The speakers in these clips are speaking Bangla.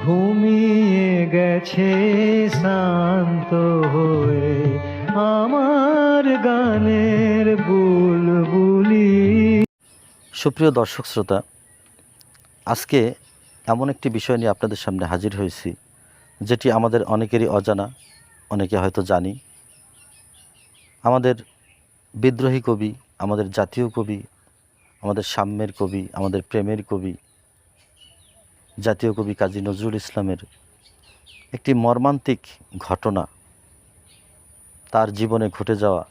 ঘুমিয়ে গেছে শান্ত হয়ে আমার গানের বুলবুলি। সুপ্রিয় দর্শক শ্রোতা, আজকে এমন একটি বিষয় নিয়ে আপনাদের সামনে হাজির হয়েছি যেটি আমাদের অনেকেরই অজানা, অনেকে হয়তো জানি। আমাদের বিদ্রোহী কবি, আমাদের জাতীয় কবি, আমাদের সাম্যের কবি, আমাদের প্রেমের কবি, জাতীয় কবি কাজী নজরুল ইসলামের একটি মর্মান্তিক ঘটনা, তার জীবনে ঘটে যাওয়া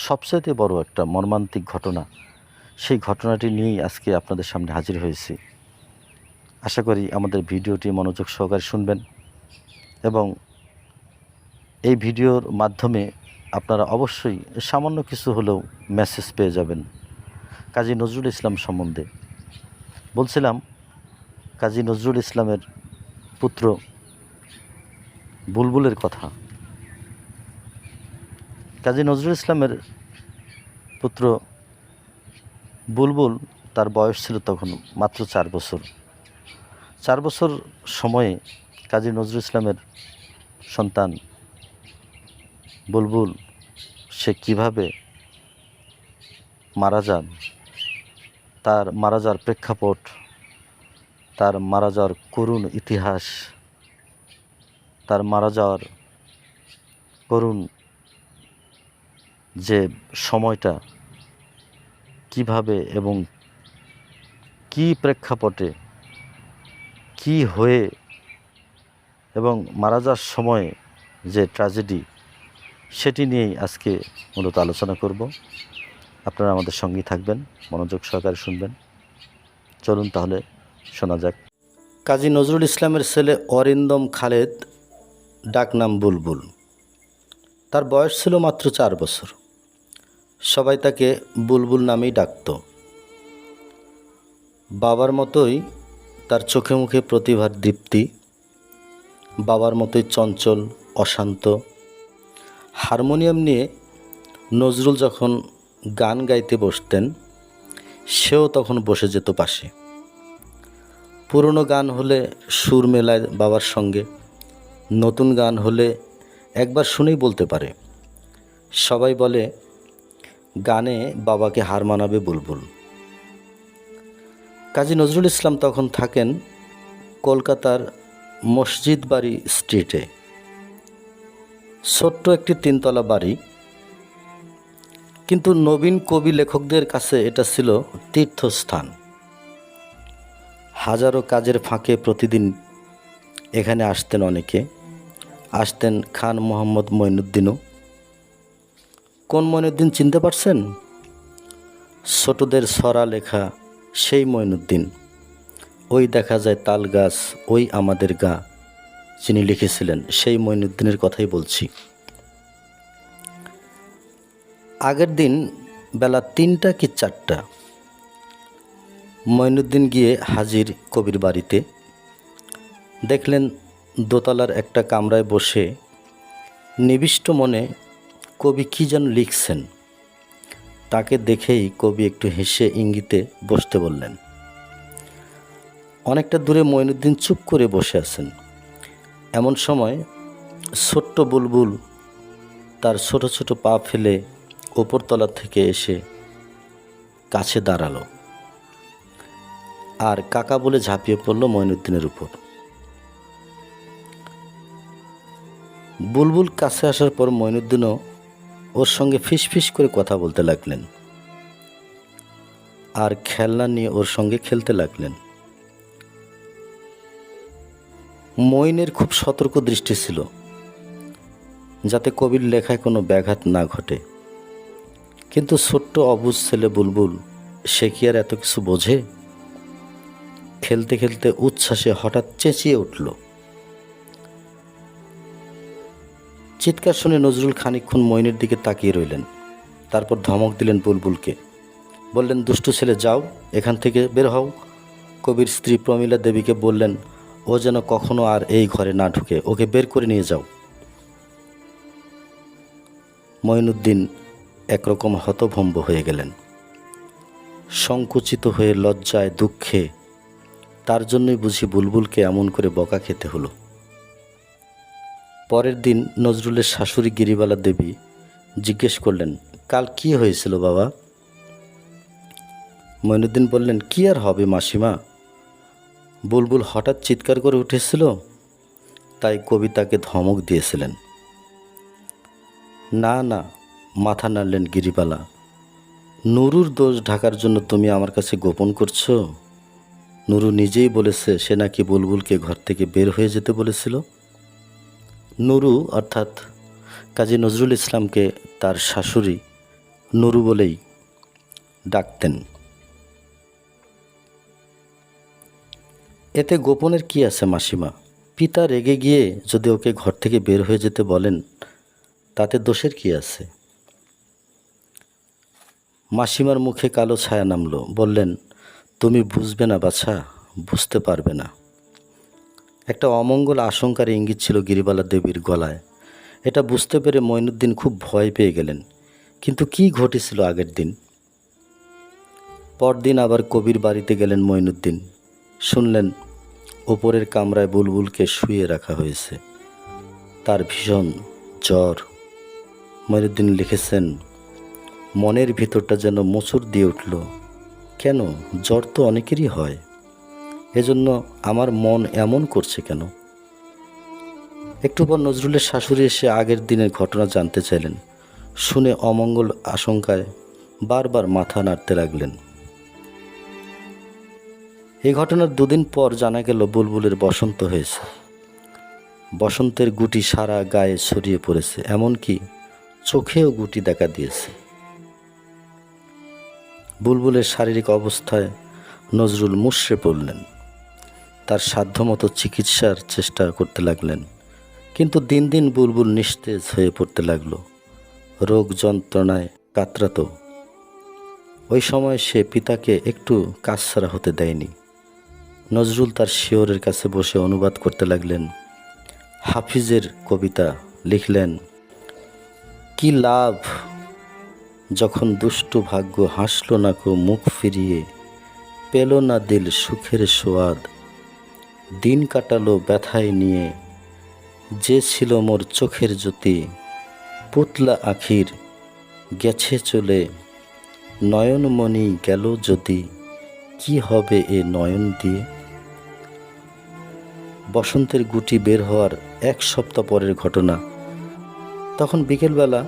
সবচেয়ে বড় একটা মর্মান্তিক ঘটনা, সেই ঘটনাটি নিয়েই আজকে আপনাদের সামনে হাজির হয়েছি। আশা করি আমাদের ভিডিওটি মনোযোগ সহকারে শুনবেন এবং এই ভিডিওর মাধ্যমে আপনারা অবশ্যই সামান্য কিছু হলেও মেসেজ পেয়ে যাবেন কাজী নজরুল ইসলাম সম্বন্ধে। বলছিলাম কাজী নজরুল ইসলামের পুত্র বুলবুলের কথা। কাজী নজরুল ইসলামের পুত্র বুলবুল, তার বয়স ছিল তখন মাত্র 4 বছর। 4 বছর সময়ে কাজী নজরুল ইসলামের সন্তান বুলবুল সে কিভাবে মারা যান, তার মারা যাওয়ার প্রেক্ষাপট, তার মারা যাওয়ার করুণ ইতিহাস, তার মারা যাওয়ার করুণ যে সময়টা কিভাবে এবং কি প্রেক্ষাপটে কি হয়ে এবং মারা যাওয়ার সময় যে ট্র্যাজেডি, সেটি নিয়েই আজকে মূলত আলোচনা করব। আপনারা আমাদের সঙ্গেই থাকবেন, মনোযোগ সহকারে শুনবেন। চলুন তাহলে শোনা যাক। কাজী নজরুল ইসলামের ছেলে অরিন্দম খালেদ, ডাকনাম বুলবুল। তার বয়স ছিল মাত্র 4 বছর। সবাই তাকে বুলবুল নামেই ডাকত। বাবার মতোই তার চোখে মুখে প্রতিভার দীপ্তি, বাবার মতোই চঞ্চল, অশান্ত। হারমোনিয়াম নিয়ে নজরুল যখন গান গাইতে বসতেন, সেও তখন বসে যেত পাশে। পুরনো গান হলে সুর মেলায় বাবার সঙ্গে, নতুন গান হলে একবার শুনেই বলতে পারে। সবাই বলে গানে বাবাকে হার মানাবে বুলবুল। কাজী নজরুল ইসলাম তখন থাকেন কলকাতার মসজিদ বাড়ি স্ট্রিটে। ছোট্ট একটি 3তলা বাড়ি, কিন্তু নবীন কবি লেখকদের কাছে এটা ছিল তীর্থস্থান। হাজারো কাজের ফাঁকে প্রতিদিন এখানে আসতেন অনেকে। আসতেন খান মোহাম্মদ মঈনুদ্দিনও। কোন মঈনুদ্দিন চিনতে পারছেন? ছোটদের ছড়া লেখা সেই মঈনুদ্দিন। ওই দেখা যায় তাল গাছ, ওই আমাদের গা, যিনি লিখেছিলেন, সেই মঈনুদ্দিনের কথাই বলছি। আগের দিন বেলা 3টা কি 4টা মঈনুদ্দিন গিয়ে হাজির কবির বাড়িতে। দেখলেন দোতলার একটা কামরায় বসে নিবিষ্ট মনে কবি কী যেন লিখছেন। তাকে দেখেই কবি একটু হেসে ইঙ্গিতে বসতে বললেন। অনেকটা দূরে মঈনুদ্দিন চুপ করে বসে আছেন। এমন সময় ছোট্ট বুলবুল তার ছোট ছোট পা ফেলে ওপরতলা থেকে এসে কাছে দাঁড়ালো আর কাকা বলে ঝাঁপিয়ে পড়ল মঈনুদ্দিনের উপর। বুলবুল কাছে আসার পর মঈনুদ্দিনও ওর সঙ্গে ফিসফিস করে কথা বলতে লাগলেন আর খেলনা নিয়ে ওর সঙ্গে খেলতে লাগলেন। মঈনের খুব সতর্ক দৃষ্টি ছিল যাতে কবির লেখায় কোনো ব্যাঘাত না ঘটে। কিন্তু ছোট্ট অবুঝ ছেলে বুলবুল, সে কি আর এত কিছু বোঝে? খেলতে খেলতে উচ্ছ্বাসে হঠাৎ চেঁচিয়ে উঠল। চিৎকার শুনে নজরুল খানিকক্ষণ মঈনের দিকে তাকিয়ে রইলেন। তারপর ধমক দিলেন বুলবুলকে। বললেন, দুষ্টু ছেলে, যাও, এখান থেকে বের হও। কবির স্ত্রী প্রমীলা দেবীকে বললেন, ও যেন কখনো আর এই ঘরে না ঢুকে, ওকে বের করে নিয়ে যাও। মঈনুদ্দিন একরকম হতভম্ব হয়ে গেলেন। সংকুচিত হয়ে লজ্জায় দুঃখে তার জন্যই বুঝি বুলবুলকে এমন করে বকা খেতে হলো। পরের দিন নজরুলের শাশুড়ি গিরিবালা দেবী জিজ্ঞেস করলেন, কাল কি হয়েছিল বাবা? মঈনুদ্দিন বললেন, কি আর হবে মাসিমা, বুলবুল হঠাৎ চিৎকার করে উঠেছিল, তাই কবিতাকে ধমক দিয়েছিলেন। না না, মাথা নাড়লেন গিরিবালা, নুরুর দোষ ঢাকার জন্য তুমি আমার কাছে গোপন করছো? নুরু নিজেই বলেছে সে নাকি বুলবুলকে ঘর থেকে বের হয়ে যেতে বলেছিল। নুরু অর্থাৎ কাজী নজরুল ইসলামকে তার শাশুড়ি নুরু বলেই ডাকতেন। এতে গোপনের কি আছে মাসিমা? পিতা রেগে গিয়ে যদি ওকে ঘর থেকে বের হয়ে যেতে বলেন, তাতে দোষের কি আছে? মাসিমার মুখে কালো ছায়া নামলো। বললেন, তুমি বুঝবে না বাছা, বুঝতে পারবে না। একটা অমঙ্গল আশঙ্কার ইঙ্গিত ছিল গিরিবালা দেবীর গলায়। এটা বুঝতে পেরে মঈনুদ্দিন খুব ভয় পেয়ে গেলেন। কিন্তু কি ঘটেছিল আগের দিন? পরদিন আবার কবির বাড়িতে গেলেন মঈনুদ্দিন। শুনলেন ওপরের কামরায় বুলবুলকে শুয়ে রাখা হয়েছে, তার ভীষণ জ্বর। মঈনুদ্দিন লিখেছেন, মনের ভিতরটা যেন মোচড় দিয়ে উঠল। কেন? জ্বর তো অনেকেরই হয়, এজন্য আমার মন এমন করছে কেন? একটু পর নজরুলের শাশুড়ি এসে আগের দিনের ঘটনা জানতে চাইলেন। শুনে অমঙ্গল আশঙ্কায় বারবার মাথা নাড়তে লাগলেন। এই ঘটনার দুদিন পর জানা গেল বুলবুলের বসন্ত হয়েছে। বসন্তের গুটি সারা গায়ে ছড়িয়ে পড়েছে, এমনকি চোখেও গুটি দেখা দিয়েছে। বুলবুলের শারীরিক অবস্থায় নজরুল মুষড়ে পড়লেন। তার সাধ্যমতো চিকিৎসার চেষ্টা করতে লাগলেন, কিন্তু দিন দিন বুলবুল নিস্তেজ হয়ে পড়তে লাগলো। রোগ যন্ত্রণায় কাতরাতো। ওই সময় সে পিতাকে একটু কাছছাড়া হতে দেয়নি। নজরুল তার শিয়রের কাছে বসে অনুবাদ করতে লাগলেন। হাফিজের কবিতা লিখলেন, কি লাভ যখন দুষ্টু ভাগ্য হাসল না কো মুখ ফিরিয়ে, পেল না দিল সুখের সোয়াদ, দিন কাটালো ব্যথায় নিয়ে, যে ছিল মোর চোখের জ্যোতি, পুতলা আখির গেছে চলে, নয়নমণি গেল যদি, কি হবে এ নয়ন দিয়ে? বসন্তের গুটি বের হওয়ার এক সপ্তাহ পরের ঘটনা। তখন বিকেলবেলা,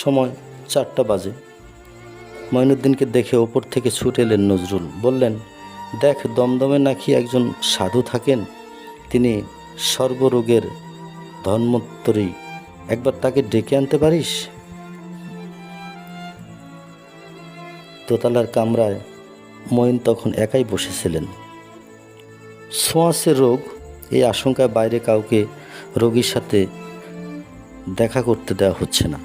সময় 4টা বাজে। মঈনুদ্দিনকে দেখে ওপর থেকে ছুটে এলেন নজরুল। বললেন, দেখ, দমদমে নাকি একজন সাধু থাকেন, তিনি সর্বরোগের ধন্বন্তরী, একবার তাকে ডেকে আনতে পারিস? দোতলার কামরায় মঈন তখন একাই বসেছিলেন। ছোঁয়াচে রোগ, এই আশঙ্কায় বাইরে কাউকে রোগীর সাথে দেখা করতে দেওয়া হচ্ছে না।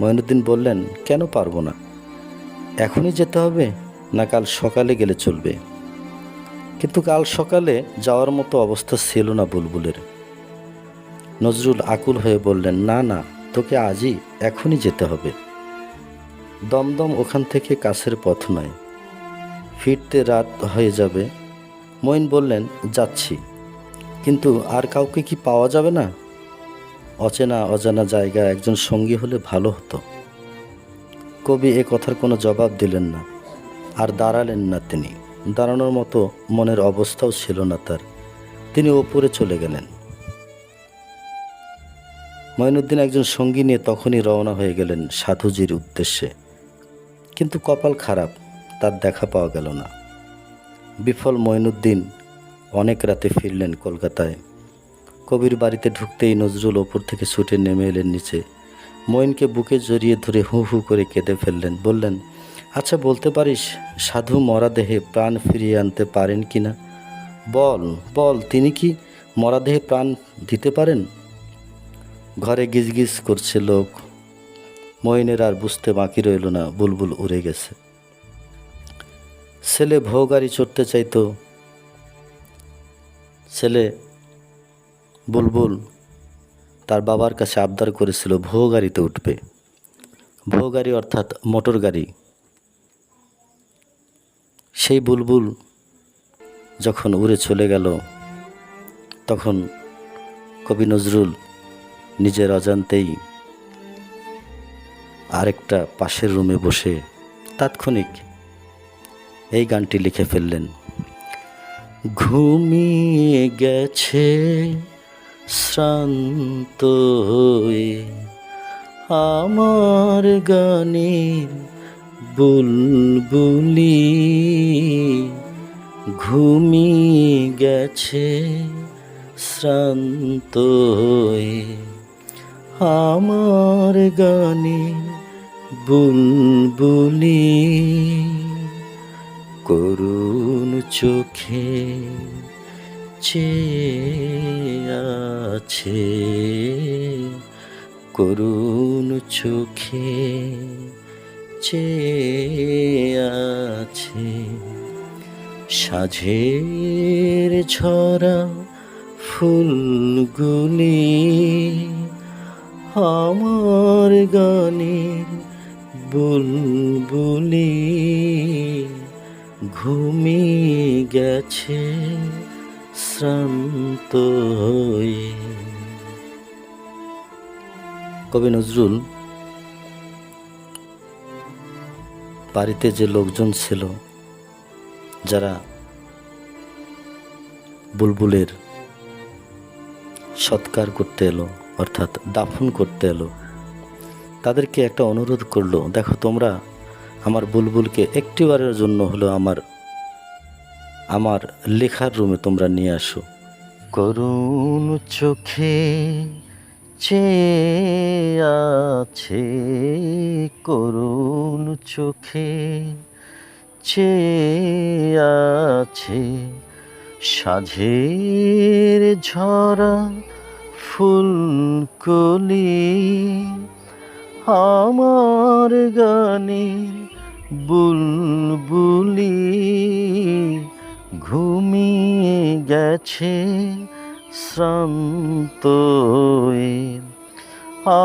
মঈনুদ্দিন বললেন, কেন পারবো না? এখনই যেতে হবে না কাল সকালে গেলে চলবে? কিন্তু কাল সকালে যাওয়ার মতো অবস্থা ছিল না বুলবুলের। নজরুল আকুল হয়ে বললেন, না না, তোকে আজই এখনই যেতে হবে। দমদম ওখান থেকে কাছের পথ নয়, ফিরতে রাত হয়ে যাবে। মঈন বললেন, যাচ্ছি, কিন্তু আর কাউকে কি পাওয়া যাবে না? অচেনা অজানা জায়গায় একজন সঙ্গী হলে ভালো হতো। কবি এ কথার কোনো জবাব দিলেন না, আর দাঁড়ালেন না। তিনি দাঁড়ানোর মতো মনের অবস্থাও ছিল না তার। তিনি ওপরে চলে গেলেন। মঈনুদ্দিন একজন সঙ্গী নিয়ে তখনই রওনা হয়ে গেলেন সাধুজির উদ্দেশ্যে। কিন্তু কপাল খারাপ, তার দেখা পাওয়া গেল না। বিফল মঈনুদ্দিন অনেক রাতে ফিরলেন কলকাতায়। কবির বাড়িতে ঢুকতেই নজরুল ওপর থেকে ছুটে নেমে এলেন নিচে। মঈনকে বুকে জড়িয়ে ধরে হু হু করে কেঁদে ফেললেন। বললেন, আচ্ছা, বলতে পারিস সাধু মরা দেহে প্রাণ ফিরিয়ে আনতে পারেন কি না? বল বল, তিনি কি মরা দেহে প্রাণ দিতে পারেন? ঘরে গিজগিজ করছে লোক। মঈনের আর বুঝতে বাকি রইল না, বুলবুল উড়ে গেছে। ছেলে ভোগাড়ি চড়তে চাইতো। ছেলে বুলবুল তার বাবার কাছে আবদার করেছিল ভোগাড়িতে উঠবে। ভোগাড়ি অর্থাৎ মোটর গাড়ি। সেই বুলবুল যখন উড়ে চলে গেল, তখন কবি নজরুল নিজের অজান্তেই আরেকটা পাশের রুমে বসে তাৎক্ষণিক এই গানটি লিখে ফেললেন। ঘুমিয়ে গেছে শ্রান্ত হয়ে আমার গানের বুলবুলি, ঘুমিয়ে গেছে শ্রান্ত হয়ে আমার গানের বুলবুলি, করুণ চোখে চেয়ে আছে, করুণ চোখে চেয়ে আছে, সাঁঝের ঝরা ফুলগুলি আমার গানের বুলবুলি, ঘুমিয়ে গেছে শ্রান্ত হয়ে। কবি নজরুল বাড়িতে যে লোকজন ছিল যারা বুলবুলের সৎকার করতে এলো, অর্থাৎ দাফন করতে এলো, তাদেরকে একটা অনুরোধ করলো, দেখো তোমরা আমার বুলবুলকে একটিবারের জন্য হলো আমার লেখার রুমে তোমরা নিয়ে আসো। করুণ চোখে চেয়ে আছে, করুণ চোখে চেয়ে আছে, সাঁঝের ঝরা ফুলকলি আমার গানের বুলবুলি, ঘুমিয়ে গেছে শ্রান্ত হয়ে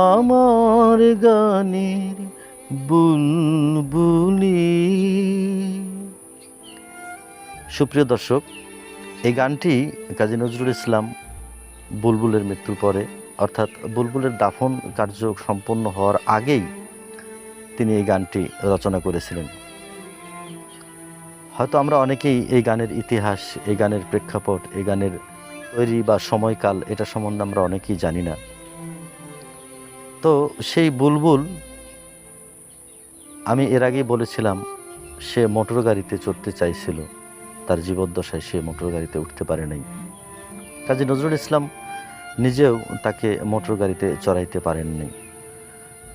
আমার গানের বুলবুলি। সুপ্রিয় দর্শক, এই গানটি কাজী নজরুল ইসলাম বুলবুলের মৃত্যুর পরে, অর্থাৎ বুলবুলের দাফন কার্য সম্পন্ন হওয়ার আগেই তিনি এই গানটি রচনা করেছিলেন। হয়তো আমরা অনেকেই এই গানের ইতিহাস, এই গানের প্রেক্ষাপট, এই গানের তৈরি বা সময়কাল এটা সম্বন্ধে আমরা অনেকেই জানি না। তো সেই বুলবুল, আমি এর আগেই বলেছিলাম, সে মোটর গাড়িতে চড়তে চাইছিল, তার জীবদ্দশায় সে মোটর গাড়িতে উঠতে পারে নাই। কাজী নজরুল ইসলাম নিজেও তাকে মোটর গাড়িতে চড়াইতে পারেননি।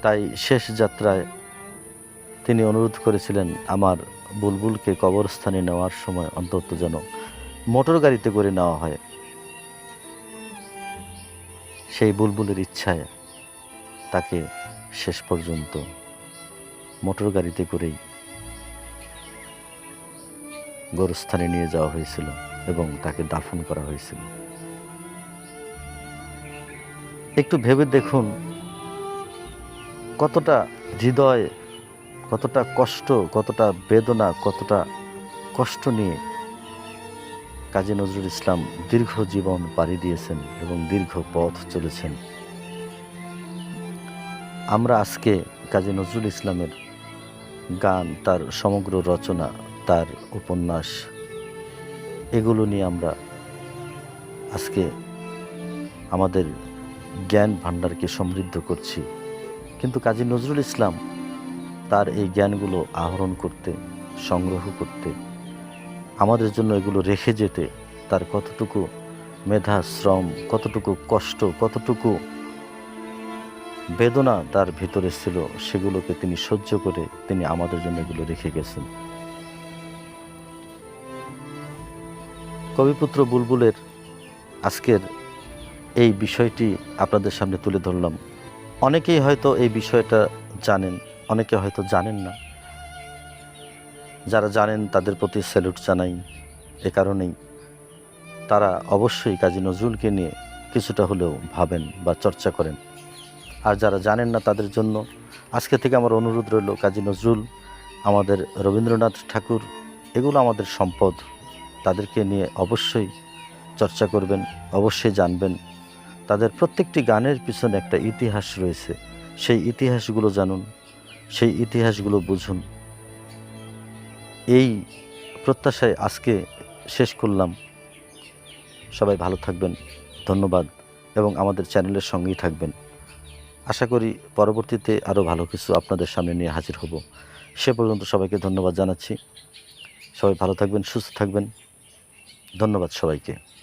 তাই শেষ যাত্রায় তিনি অনুরোধ করেছিলেন, আমার বুলবুলকে কবরস্থানে নেওয়ার সময় অন্তত যেন মোটর গাড়িতে করে নেওয়া হয়। সেই বুলবুলের ইচ্ছায় তাকে শেষ পর্যন্ত মোটর গাড়িতে করেই গোরস্থানে নিয়ে যাওয়া হয়েছিল এবং তাকে দাফন করা হয়েছিল। একটু ভেবে দেখুন কতটা হৃদয়, কতটা কষ্ট, কতটা বেদনা, কতটা কষ্ট নিয়ে কাজী নজরুল ইসলাম দীর্ঘ জীবন পাড়ি দিয়েছেন এবং দীর্ঘ পথ চলেছেন। আমরা আজকে কাজী নজরুল ইসলামের গান, তার সমগ্র রচনা, তার উপন্যাস, এগুলো নিয়ে আমরা আজকে আমাদের জ্ঞান ভাণ্ডারকে সমৃদ্ধ করছি। কিন্তু কাজী নজরুল ইসলাম তার এই জ্ঞানগুলো আহরণ করতে, সংগ্রহ করতে, আমাদের জন্য এগুলো রেখে যেতে তার কতটুকু মেধা, শ্রম, কতটুকু কষ্ট, কতটুকু বেদনা তার ভিতরে ছিল, সেগুলোকে তিনি সহ্য করে তিনি আমাদের জন্য এগুলো রেখে গেছেন। কবিপুত্র বুলবুলের আজকের এই বিষয়টি আপনাদের সামনে তুলে ধরলাম। অনেকেই হয়তো এই বিষয়টা জানেন, অনেকে হয়তো জানেন না। যারা জানেন তাদের প্রতি স্যালুট জানাই। এ কারণেই তারা অবশ্যই কাজী নজরুলকে নিয়ে কিছুটা হলেও ভাবেন বা চর্চা করেন। আর যারা জানেন না তাদের জন্য আজকে থেকে আমার অনুরোধ রইল, কাজী নজরুল, আমাদের রবীন্দ্রনাথ ঠাকুর, এগুলো আমাদের সম্পদ। তাদেরকে নিয়ে অবশ্যই চর্চা করবেন, অবশ্যই জানবেন। তাদের প্রত্যেকটি গানের পিছনে একটা ইতিহাস রয়েছে, সেই ইতিহাসগুলো জানুন, সেই ইতিহাসগুলো বুঝুন। এই প্রত্যাশায় আজকে শেষ করলাম। সবাই ভালো থাকবেন, ধন্যবাদ, এবং আমাদের চ্যানেলের সঙ্গেই থাকবেন। আশা করি পরবর্তীতে আরও ভালো কিছু আপনাদের সামনে নিয়ে হাজির হব। সে পর্যন্ত সবাইকে ধন্যবাদ জানাচ্ছি। সবাই ভালো থাকবেন, সুস্থ থাকবেন। ধন্যবাদ সবাইকে।